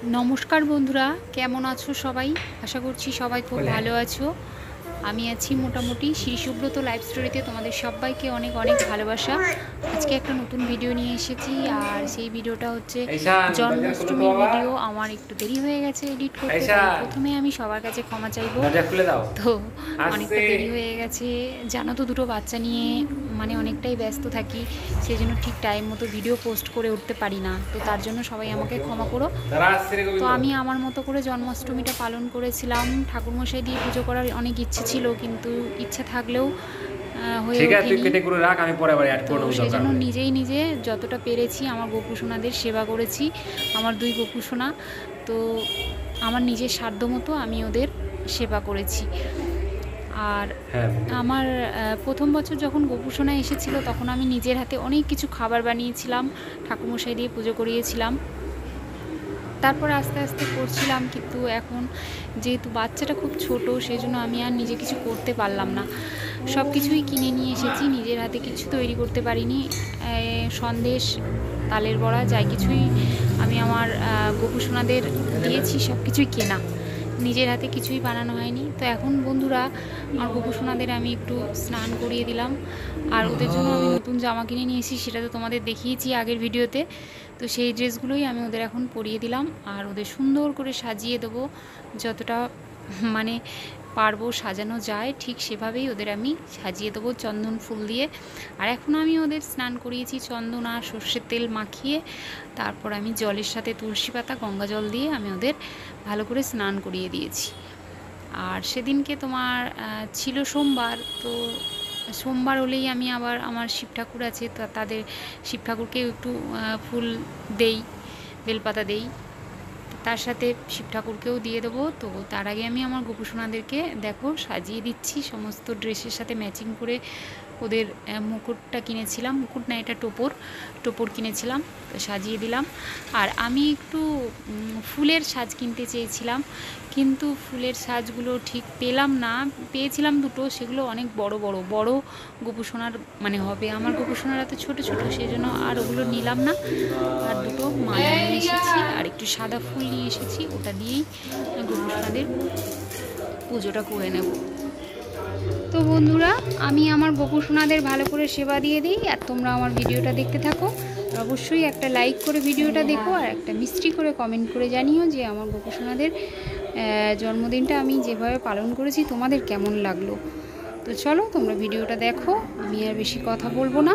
नमस्कार बंधुरा केमन आछो सबाई आशा करछि सबाई खूब भालो आछो। আমি আছি মোটামুটি শ্রী সুব্রত লাইভ স্টোরিতে তোমাদের সবাইকে অনেক অনেক ভালোবাসা। আজকে একটা নতুন ভিডিও নিয়ে এসেছি আর সেই ভিডিওটা হচ্ছে জন্মাষ্টমীর ভিডিও। আমার একটু দেরি হয়ে গেছে এডিট করতে, প্রথমে আমি সবার কাছে ক্ষমা চাইবো। তো অনেকটা দেরি হয়ে গেছে, জানো তো দুটো বাচ্চা নিয়ে মানে অনেকটাই ব্যস্ত থাকি, সেই জন্য ঠিক টাইম মতো ভিডিও পোস্ট করে উঠতে পারি না। তো তার জন্য সবাই আমাকে ক্ষমা করো। তো আমি আমার মতো করে জন্মাষ্টমীটা পালন করেছিলাম। ঠাকুরমশাই দিয়ে পুজো করার অনেক ইচ্ছে ছিল, কিন্তু ইচ্ছা থাকলেও হয়ে ওঠেনি। সেই জন্য নিজেই নিজে যতটা পেরেছি আমার গোপুসোনাদের সেবা করেছি। আমার দুই গোপুসোনা, তো আমার নিজের সাধ্য মতো আমি ওদের সেবা করেছি। আর আমার প্রথম বছর যখন গোপুসোনা এসেছিল তখন আমি নিজের হাতে অনেক কিছু খাবার বানিয়েছিলাম, ঠাকুরমশাই দিয়ে পুজো করিয়েছিলাম। তারপর আস্তে আস্তে করছিলাম, কিন্তু এখন যেহেতু বাচ্চাটা খুব ছোট সেই জন্য আমি আর নিজে কিছু করতে পারলাম না। সব কিছুই কিনে নিয়ে এসেছি, নিজের হাতে কিছু তৈরি করতে পারিনি। সন্দেশ, তালের বড়া, যাই কিছুই আমি আমার গোপুসোনাদের দিয়েছি সব কিছুই কেনা, নিজের হাতে কিছুই বানানো হয়নি। তো এখন বন্ধুরা আমার গোপুসোনাদের আমি একটু স্নান করিয়ে দিলাম, আর ওদের জন্য আমি নতুন জামা কিনে নিয়েছি, সেটা তো তোমাদের দেখিয়েছি আগের ভিডিওতে। তো সেই ড্রেসগুলোই আমি ওদের এখন পরিয়ে দিলাম, আর ওদের সুন্দর করে সাজিয়ে দেবো, যতটা মানে পারবো সাজানো যায় ঠিক সেভাবেই ওদের আমি সাজিয়ে দেবো চন্দন ফুল দিয়ে। আর এখন আমি ওদের স্নান করিয়েছি চন্দন আর সর্ষের তেল মাখিয়ে, তারপর আমি জলের সাথে তুলসী পাতা গঙ্গা জল দিয়ে আমি ওদের ভালো করে স্নান করিয়ে দিয়েছি। আর সেদিনকে তোমার ছিল সোমবার, তো সোমবার হলেই আমি আবার আমার শিব ঠাকুর আছে, তো তাদের শিব ঠাকুরকে একটু ফুল দেই, বেলপাতা দেই, তার সাথে শিব ঠাকুরকেও দিয়ে দেবো। তো তার আগে আমি আমার গোপুসোনাদেরকে দেখো সাজিয়ে দিচ্ছি সমস্ত ড্রেসের সাথে ম্যাচিং করে। ওদের মুকুটটা কিনেছিলাম, মুকুট না এটা টোপর কিনেছিলাম, তো সাজিয়ে দিলাম। আর আমি একটু ফুলের সাজ কিনতে চেয়েছিলাম, কিন্তু ফুলের সাজগুলো ঠিক পেলাম না। পেয়েছিলাম দুটো, সেগুলো অনেক বড় বড় গোপুসোনার মানে হবে, আমার গোপুসোনারা তো ছোটো ছোটো, সেই জন্য আর ওগুলো নিলাম না। আর দুটো মালা নিয়ে এসেছি আর একটু সাদা ফুল নিয়ে এসেছি, ওটা দিয়েই গোপুসোনাদের পুজোটা করে নেব। তো বন্ধুরা আমি আমার গোপুসোনাদের ভালো করে সেবা দিয়ে দিই, আর তোমরা আমার ভিডিওটা দেখতে থাকো। অবশ্যই একটা লাইক করে ভিডিওটা দেখো, আর একটা মিষ্টি করে কমেন্ট করে জানিও যে আমার গোপুসোনাদের জন্মদিনটা আমি যেভাবে পালন করেছি তোমাদের কেমন লাগলো। তো চলো তোমরা ভিডিওটা দেখো, আমি আর বেশি কথা বলবো না।